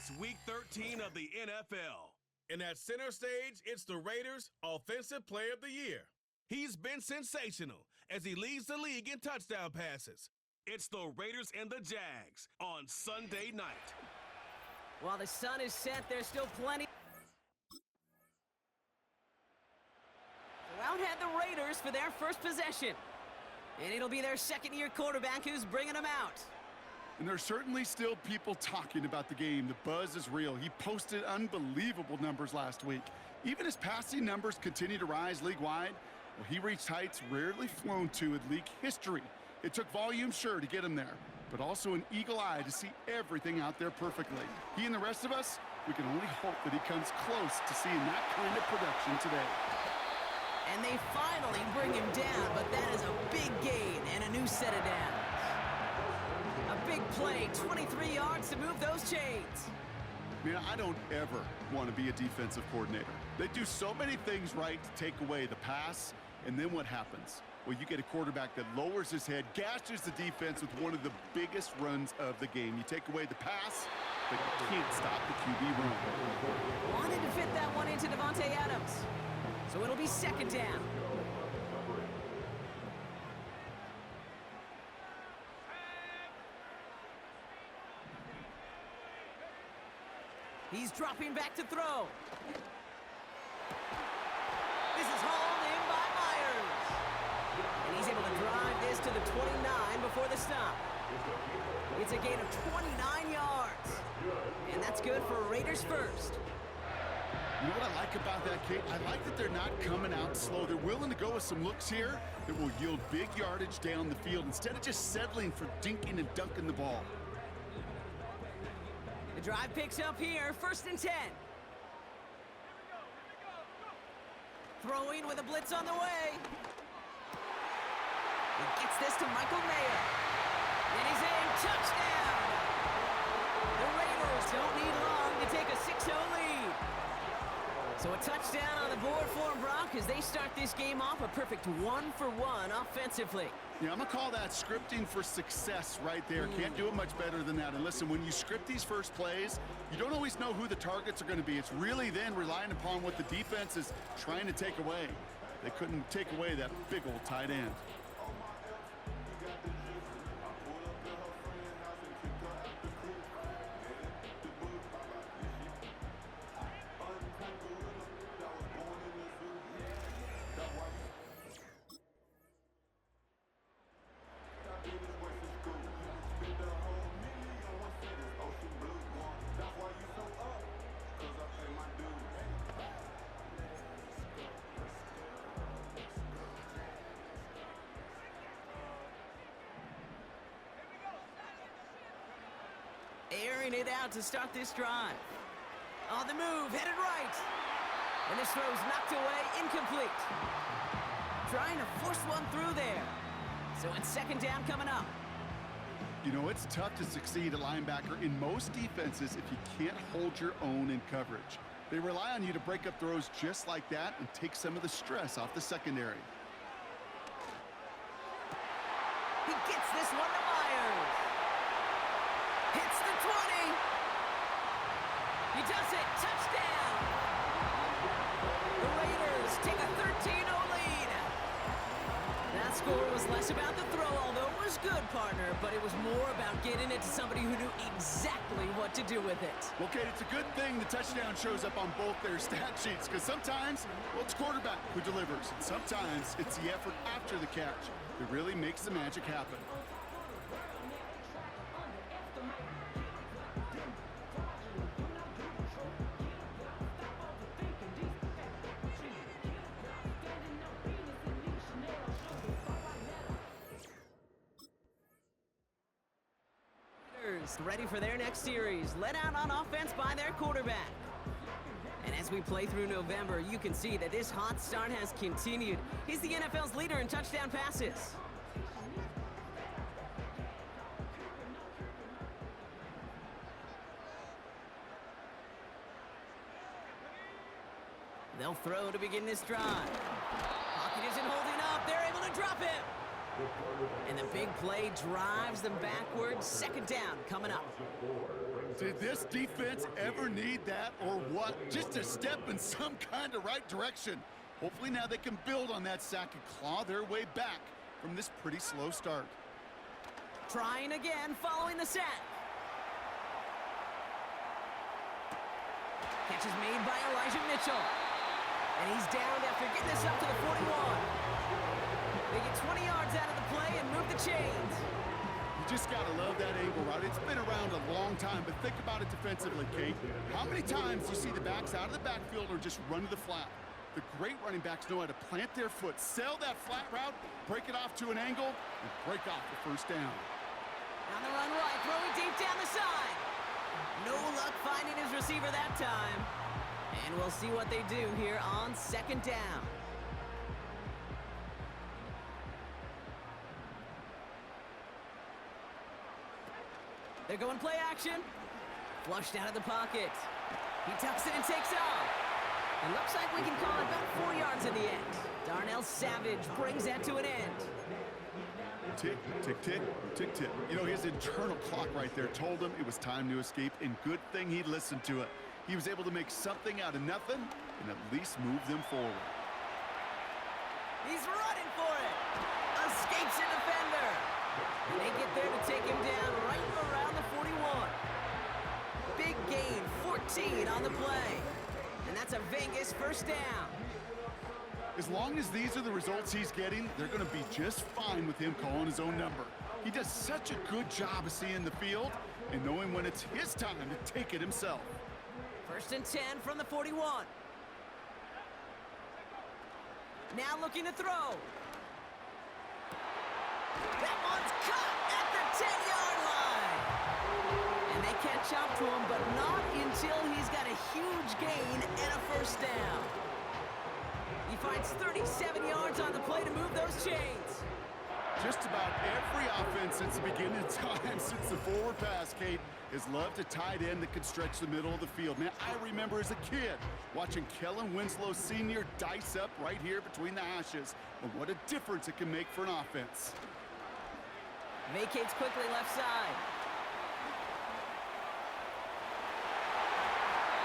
It's Week 13 of the NFL. And at center stage, it's the Raiders' Offensive Player of the Year. He's been sensational as he leads the league in touchdown passes. It's the Raiders and the Jags on Sunday night. While the sun is set, there's still plenty. So out head the Raiders for their first possession. And it'll be their second-year quarterback who's bringing them out. And there's certainly still people talking about the game. The buzz is real. He posted unbelievable numbers last week. Even his passing numbers continue to rise league-wide. Well, he reached heights rarely flown to in league history. It took volume, sure, to get him there, but also an eagle eye to see everything out there perfectly. He and the rest of us, we can only hope that he comes close to seeing that kind of production today. And they finally bring him down, but that is a big gain and a new set of downs. A big play, 23 yards to move those chains. Man, I don't ever want to be a defensive coordinator. They do so many things right to take away the pass, and then what happens? Well, you get a quarterback that lowers his head, gashes the defense with one of the biggest runs of the game. You take away the pass, but you can't stop the QB run. Wanted to fit that one into Devontae Adams. So it'll be second down. He's dropping back to throw. This is hauled in by Myers. And he's able to drive this to the 29 before the stop. It's a gain of 29 yards. And that's good for Raiders first. You know what I like about that, Kate? I like that they're not coming out slow. They're willing to go with some looks here that will yield big yardage down the field instead of just settling for dinking and dunking the ball. The drive picks up here, 1st and 10. Throwing with a blitz on the way. He gets this to Michael Mayer. And he's in, touchdown! The Raiders don't need long to take a 6-0 lead. So a touchdown on the board for them, Brock, as they start this game off a perfect 1-for-1 offensively. Yeah, I'm going to call that scripting for success right there. Can't do it much better than that. And listen, when you script these first plays, you don't always know who the targets are going to be. It's really then relying upon what the defense is trying to take away. They couldn't take away that big old tight end. Airing it out to start this drive. On the move, headed right. And this throw's knocked away, incomplete. Trying to force one through there. So it's second down coming up. You know, it's tough to succeed at linebacker in most defenses if you can't hold your own in coverage. They rely on you to break up throws just like that and take some of the stress off the secondary. He gets this one to Myers. Hits the 20. He does it. Touchdown. The Raiders take a 13-0 lead. That score was less about the throw, although it was good, partner, but it was more about getting it to somebody who knew exactly what to do with it. Well, Kate, it's a good thing the touchdown shows up on both their stat sheets, because sometimes, well, it's quarterback who delivers, and sometimes it's the effort after the catch that really makes the magic happen. Ready for their next series, led out on offense by their quarterback. And as we play through November, you can see that this hot start has continued. He's the NFL's leader in touchdown passes. They'll throw to begin this drive. Pocket isn't holding up. They're able to drop him. And the big play drives them backwards. Second down coming up. Did this defense ever need that or what? Just a step in some kind of right direction. Hopefully now they can build on that sack and claw their way back from this pretty slow start. Trying again following the sack. Catch is made by Elijah Mitchell. And he's down after getting this up to the 41. They get 20 yards out of the play and move the chains. You just got to love that angle route. It's been around a long time, but think about it defensively, Kate. How many times do you see the backs out of the backfield or just run to the flat? The great running backs know how to plant their foot, sell that flat route, break it off to an angle, and break off the first down. On the run right, throwing deep down the side. No luck finding his receiver that time. And we'll see what they do here on second down. They're going play action. Flushed out of the pocket. He tucks it and takes off. It looks like we can call it about 4 yards in the end. Darnell Savage brings that to an end. Tick, tick, tick, tick, tick. You know, his internal clock right there told him it was time to escape, and good thing he listened to it. He was able to make something out of nothing and at least move them forward. He's running for it. Escapes a defender. And they get there to take him down right around the 41. Big gain, 14 on the play. And that's a Vegas first down. As long as these are the results he's getting, they're going to be just fine with him calling his own number. He does such a good job of seeing the field and knowing when it's his time to take it himself. First and 10 from the 41. Now looking to throw. That one's caught at the 10-yard line. And they catch up to him, but not until he's got a huge gain and a first down. He finds 37 yards on the play to move those chains. Just about every offense since the beginning of time, since the forward pass, Kate, has loved a tight end that could stretch the middle of the field. Man, I remember as a kid watching Kellen Winslow Sr. dice up right here between the hashes, and what a difference it can make for an offense. Vacates quickly left side.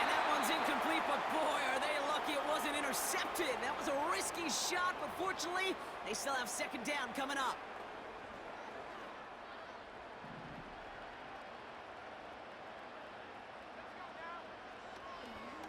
And that one's incomplete, but boy, are they lucky it wasn't intercepted. That was a risky shot, but fortunately, they still have second down coming up.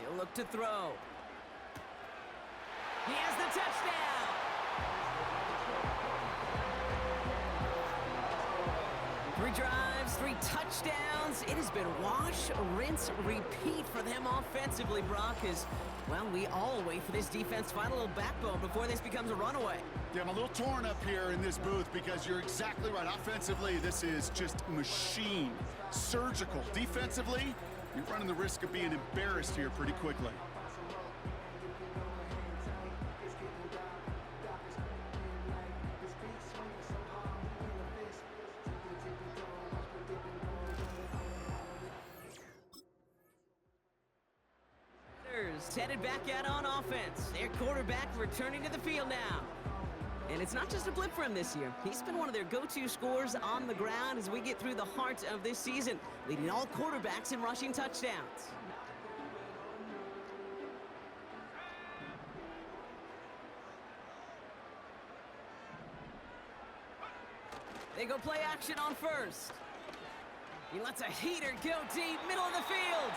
He'll look to throw. He has the touchdown. Three drives, 3 touchdowns. It has been wash, rinse, repeat for them offensively, Brock, as, well, we all wait for this defense to find a little backbone before this becomes a runaway. Yeah, I'm a little torn up here in this booth because you're exactly right. Offensively, this is just machine, surgical. Defensively, you're running the risk of being embarrassed here pretty quickly. Headed back out on offense. Their quarterback returning to the field now. And it's not just a blip for him this year. He's been one of their go-to scorers on the ground as we get through the heart of this season, leading all quarterbacks in rushing touchdowns. They go play action on first. He lets a heater go deep, middle of the field.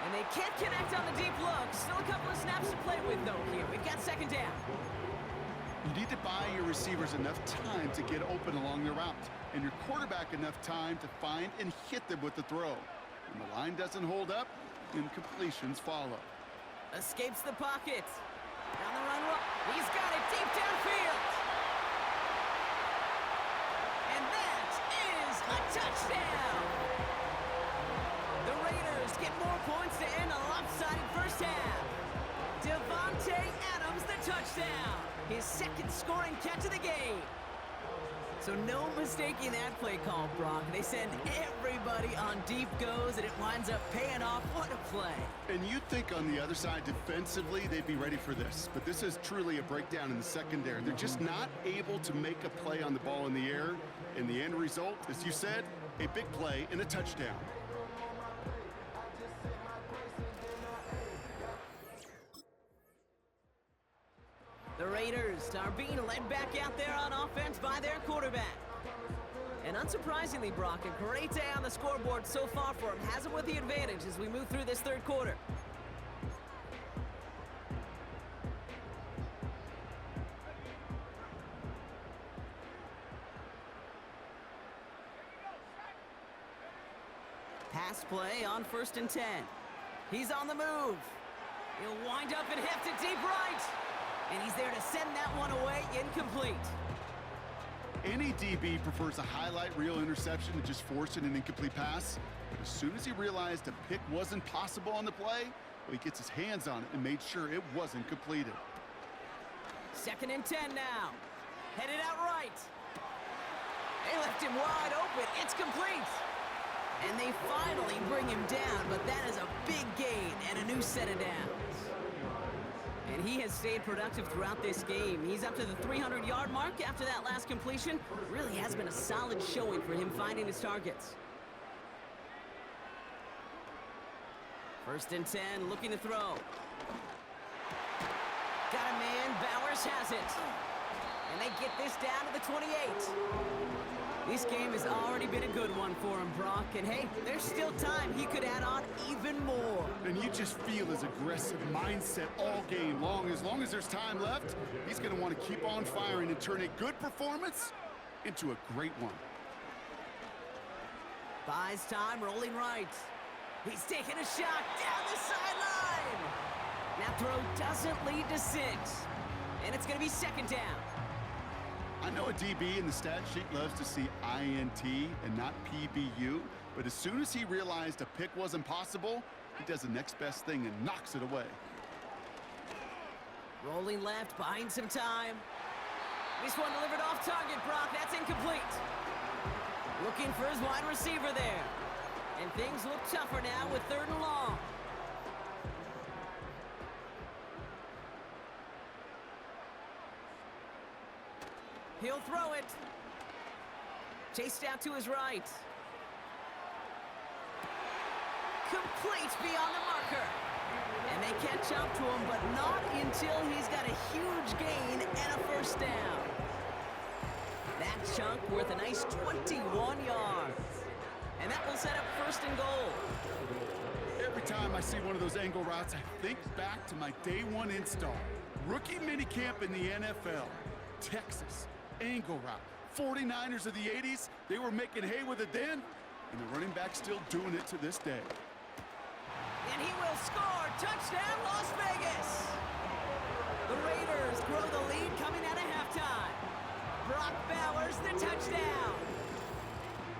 And they can't connect on the deep look. Still a couple of snaps to play with, though, here. We've got second down. You need to buy your receivers enough time to get open along their route, and your quarterback enough time to find and hit them with the throw. When the line doesn't hold up, incompletions follow. Escapes the pocket. Down the run. He's got it deep downfield. And that is a touchdown. The Raiders get more points to end a lopsided first half. Devontae Adams, the touchdown. His second scoring catch of the game. So no mistaking that play call, Brock. They send everybody on deep goes, and it winds up paying off. What a play. And you'd think on the other side defensively they'd be ready for this, but this is truly a breakdown in the secondary. They're just not able to make a play on the ball in the air, and the end result, as you said, a big play and a touchdown. The Raiders are being led back out there on offense by their quarterback. And unsurprisingly, Brock, a great day on the scoreboard so far for him. Has him with the advantage as we move through this third quarter. Pass play on 1st and 10. He's on the move. He'll wind up and heft it deep right. And he's there to send that one away, incomplete. Any DB prefers a highlight reel interception to just forcing an incomplete pass. As soon as he realized a pick wasn't possible on the play, well, he gets his hands on it and made sure it wasn't completed. 2nd and 10 now. Headed out right. They left him wide open. It's complete. And they finally bring him down, but that is a big gain and a new set of downs. And he has stayed productive throughout this game. He's up to the 300-yard mark after that last completion. Really has been a solid showing for him finding his targets. 1st and 10, looking to throw. Got a man, Bowers has it. And they get this down to the 28. This game has already been a good one for him, Brock. And hey, there's still time he could add on even more. And you just feel his aggressive mindset all game long. As long as there's time left, he's going to want to keep on firing and turn a good performance into a great one. Buys time, rolling right. He's taking a shot down the sideline. That throw doesn't lead to 6. And it's going to be 2nd down. I know a DB in the stat sheet loves to see INT and not PBU, but as soon as he realized a pick wasn't possible, he does the next best thing and knocks it away. Rolling left, buying some time. This one delivered off target, Brock. That's incomplete. Looking for his wide receiver there. And things look tougher now with 3rd and long. He'll throw it. Chased out to his right. Complete beyond the marker. And they catch up to him, but not until he's got a huge gain and a 1st down. That chunk worth a nice 21 yards. And that will set up 1st and goal. Every time I see one of those angle routes, I think back to my day 1 install. Rookie minicamp in the NFL. Texas. Angle route. 49ers of the 80s, they were making hay with it then, and the running back's still doing it to this day. And he will score. Touchdown, Las Vegas. The Raiders grow the lead coming out of halftime. Brock Bowers, the touchdown.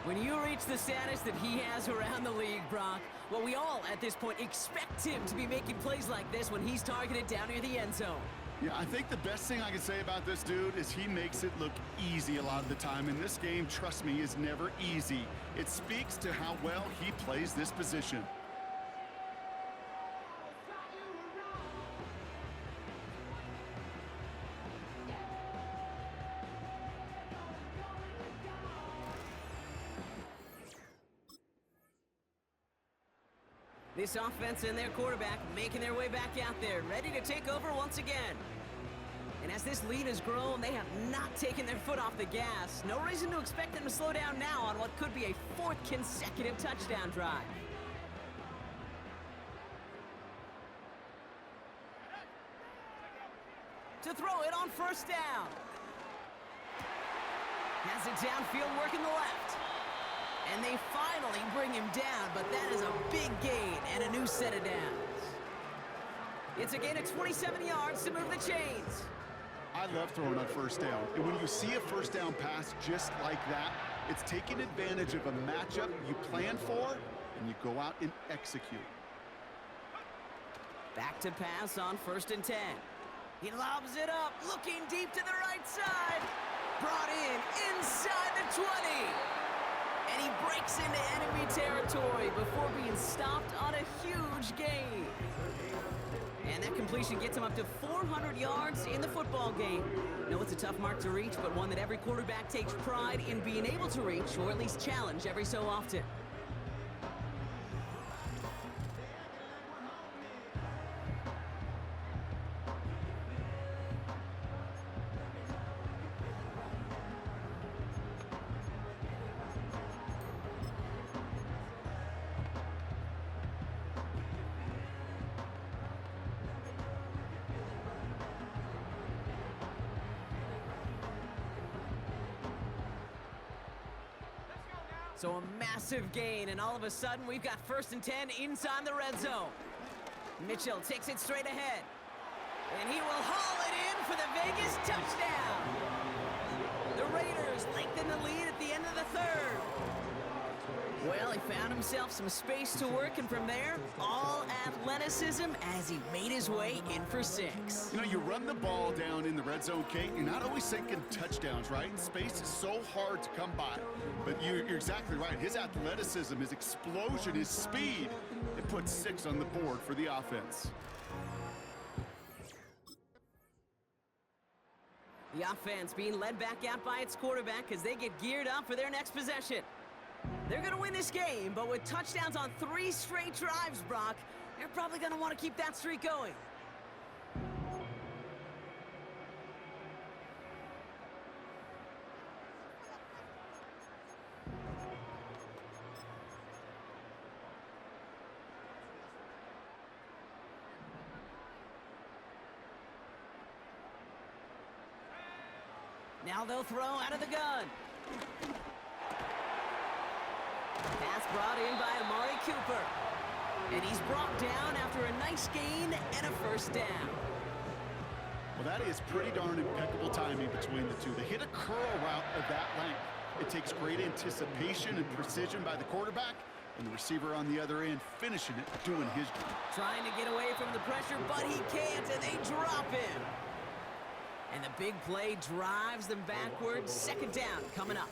When you reach the status that he has around the league, Brock, well, we all at this point expect him to be making plays like this when he's targeted down near the end zone. Yeah, I think the best thing I can say about this dude is he makes it look easy a lot of the time. And this game, trust me, is never easy. It speaks to how well he plays this position. This offense and their quarterback making their way back out there, ready to take over once again. And as this lead has grown, they have not taken their foot off the gas. No reason to expect them to slow down now on what could be a 4th consecutive touchdown drive. To throw it on 1st down. Has it downfield, working the left. And they finally bring him down, but that is a big gain and a new set of downs. It's a gain of 27 yards to move the chains. I love throwing on 1st down. And when you see a 1st down pass just like that, it's taking advantage of a matchup you plan for, and you go out and execute. Back to pass on 1st and 10. He lobs it up, looking deep to the right side. brought in inside the 20. And he breaks into enemy territory before being stopped on a huge gain. And that completion gets him up to 400 yards in the football game. No, it's a tough mark to reach, but one that every quarterback takes pride in being able to reach, or at least challenge every so often. So a massive gain, and all of a sudden, we've got 1st and 10 inside the red zone. Mitchell takes it straight ahead. And he will haul it in for the Vegas touchdown. The Raiders lengthen the lead at the end of the 3rd. Well, he found himself some space to work, and from there, all athleticism as he made his way in for 6. You know, you run the ball down in the red zone, Kate, you're not always thinking touchdowns, right? Space is so hard to come by. But you're exactly right. His athleticism, his explosion, his speed, it puts 6 on the board for the offense. The offense being led back out by its quarterback as they get geared up for their next possession. They're going to win this game, but with touchdowns on 3 straight drives, Brock, they're probably going to want to keep that streak going. Now they'll throw out of the gun. Pass brought in by Amari Cooper. And he's brought down after a nice gain and a 1st down. Well, that is pretty darn impeccable timing between the two. They hit a curl route of that length. It takes great anticipation and precision by the quarterback, and the receiver on the other end finishing it, doing his job. Trying to get away from the pressure, but he can't, and they drop him. And the big play drives them backwards. 2nd down coming up.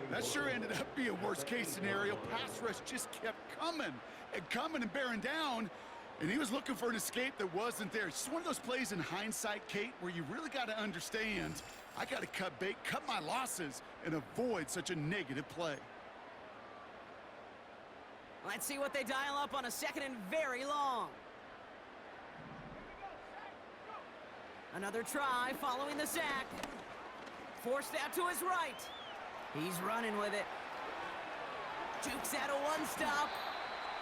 That sure ended up being a worst-case scenario. Pass rush just kept coming and bearing down, and he was looking for an escape that wasn't there. It's just one of those plays in hindsight, Kate, where you really got to understand, I got to cut bait, cut my losses, and avoid such a negative play. Let's see what they dial up on a 2nd and very long. Another try following the sack. Forced out to his right. He's running with it. Jukes out a 1-stop.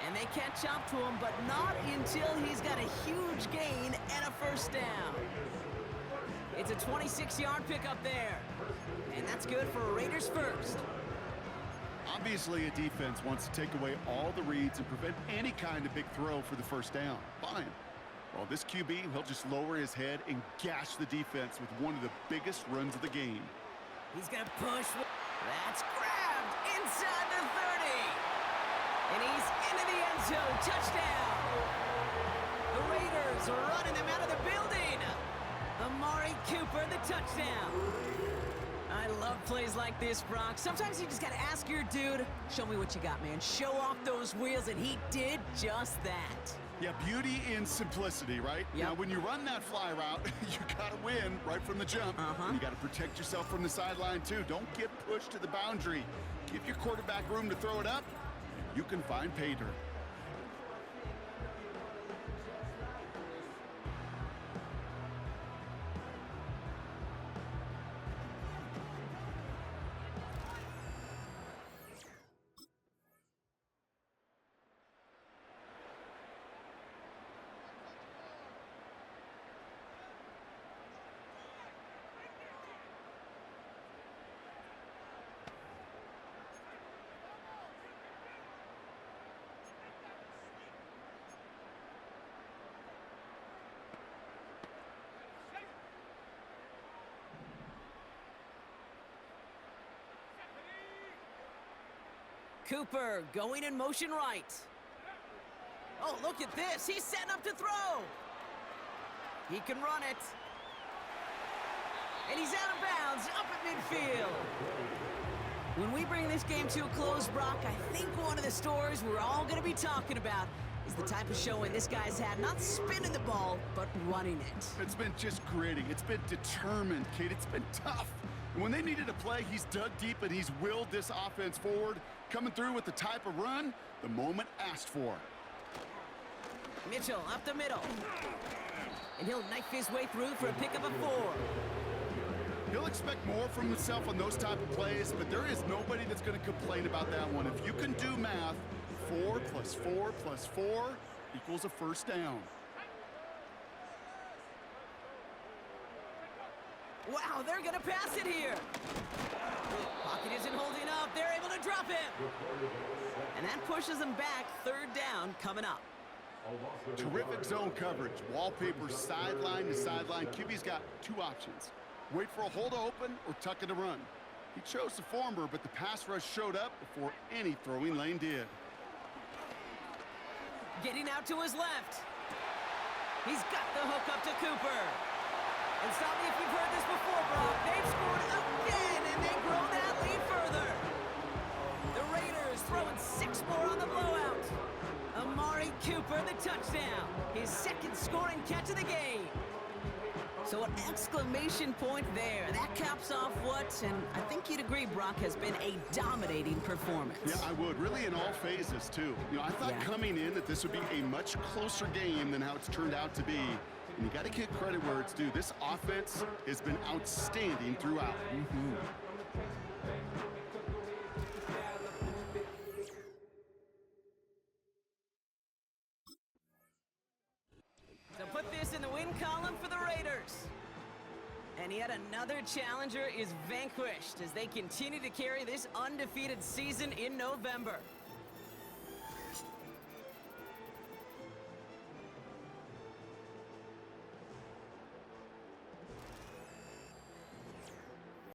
And they catch up to him, but not until he's got a huge gain and a 1st down. It's a 26-yard pickup there. And that's good for a Raiders 1st. Obviously, a defense wants to take away all the reads and prevent any kind of big throw for the 1st down. Fine. Well, this QB, he'll just lower his head and gash the defense with one of the biggest runs of the game. He's going to push. That's grabbed inside the 30. And he's into the end zone. Touchdown. The Raiders are running them out of the building. Amari Cooper, the touchdown. I love plays like this, Brock. Sometimes you just got to ask your dude, show me what you got, man. Show off those wheels, and he did just that. Yeah, beauty in simplicity, right? Yep. Now, when you run that fly route, you got to win right from the jump. And you got to protect yourself from the sideline, too. Don't get pushed to the boundary. Give your quarterback room to throw it up, and you can find pay dirt. Cooper going in motion right. Oh, look at this. He's setting up to throw. He can run it. And he's out of bounds, up at midfield. When we bring this game to a close, Brock, I think one of the stories we're all going to be talking about is the type of showing this guy's had, not spinning the ball, but running it. It's been just gritty. It's been determined, Kate. It's been tough. And when they needed a play, he's dug deep and he's willed this offense forward, coming through with the type of run the moment asked for. Mitchell up the middle. And he'll knife his way through for a pickup of 4. He'll expect more from himself on those type of plays, but there is nobody that's going to complain about that one. If you can do math, 4 + 4 + 4 equals a first down. Wow, they're going to pass it here. Pocket isn't holding up. They're able to drop him. And that pushes them back. 3rd down coming up. Terrific zone coverage. Wallpaper sideline to sideline. QB's got 2 options. Wait for a hole to open or tuck it to run. He chose the former, but the pass rush showed up before any throwing lane did. Getting out to his left. He's got the hook up to Cooper. And stop me if you've heard this before, Brock. They've scored again, and they grow that lead further. The Raiders throwing 6 more on the blowout. Amari Cooper, the touchdown. His 2nd scoring catch of the game. So an exclamation point there. That caps off what, and I think you'd agree, Brock, has been a dominating performance. Yeah, I would. Really in all phases, too. You know, I thought coming in that this would be a much closer game than how it's turned out to be. And you got to give credit where it's due. This offense has been outstanding throughout. So put this in the win column for the Raiders. And yet another challenger is vanquished as they continue to carry this undefeated season in November.